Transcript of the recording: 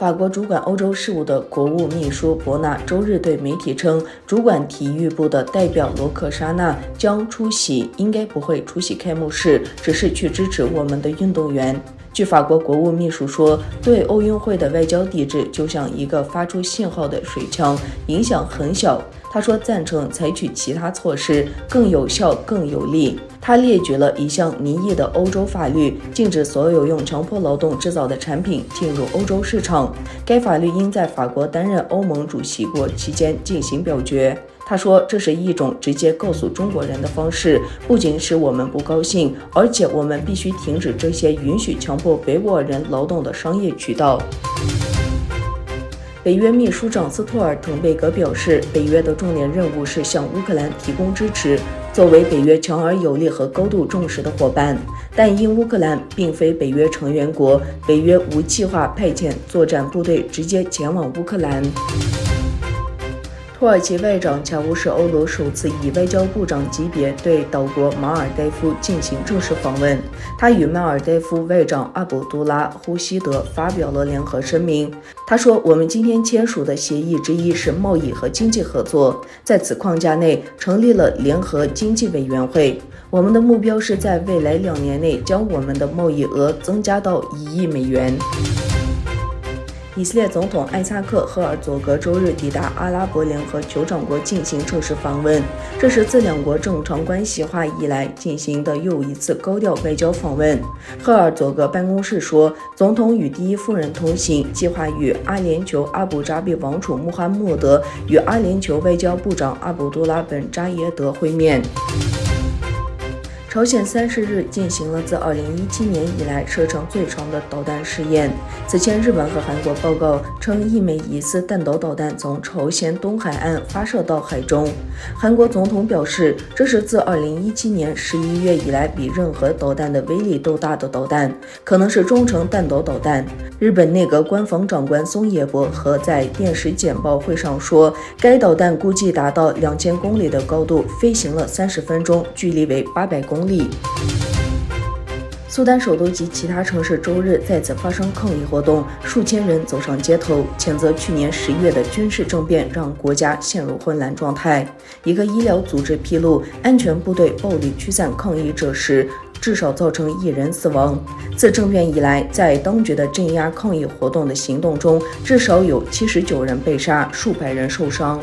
法国主管欧洲事务的国务秘书伯纳周日对媒体称，主管体育部的代表罗克莎娜将出席，应该不会出席开幕式，只是去支持我们的运动员。据法国国务秘书说，对奥运会的外交抵制就像一个发出信号的水枪，影响很小。他说赞成采取其他措施，更有效、更有力。他列举了一项拟议的欧洲法律，禁止所有用强迫劳动制造的产品进入欧洲市场。该法律应在法国担任欧盟主席国期间进行表决。他说，这是一种直接告诉中国人的方式，不仅使我们不高兴，而且我们必须停止这些允许强迫维吾尔人劳动的商业渠道。北约秘书长斯托尔滕贝格表示，北约的重点任务是向乌克兰提供支持，作为北约强而有力和高度重视的伙伴。但因乌克兰并非北约成员国，北约无计划派遣作战部队直接前往乌克兰。土耳其外长恰乌什欧罗首次以外交部长级别对岛国马尔代夫进行正式访问。他与马尔代夫外长阿卜杜拉·呼希德发表了联合声明。他说，我们今天签署的协议之一是贸易和经济合作，在此框架内成立了联合经济委员会。我们的目标是在未来2年内将我们的贸易额增加到1亿美元。以色列总统艾萨克·赫尔佐格周日抵达阿拉伯联合酋长国进行正式访问，这是自两国正常关系化以来进行的又一次高调外交访问。赫尔佐格办公室说，总统与第一夫人同行，计划与阿联酋阿布扎比王储穆罕默德与阿联酋外交部长阿卜杜拉本扎耶德会面。朝鲜30日进行了自2017年以来射程最长的导弹试验。此前，日本和韩国报告称一枚疑似弹道导弹从朝鲜东海岸发射到海中。韩国总统表示，这是自2017年11月以来比任何导弹的威力都大的导弹，可能是中程弹道导弹。日本内阁官房长官松野博和在电视简报会上说，该导弹估计达到2000公里的高度，飞行了30分钟，距离为800公里。苏丹首都及其他城市周日再次发生抗议活动，数千人走上街头，谴责去年11月的军事政变让国家陷入混乱状态。一个医疗组织披露，安全部队暴力驱散抗议者时，至少造成1人死亡。自政变以来，在当局的镇压抗议活动的行动中，至少有79人被杀，数百人受伤。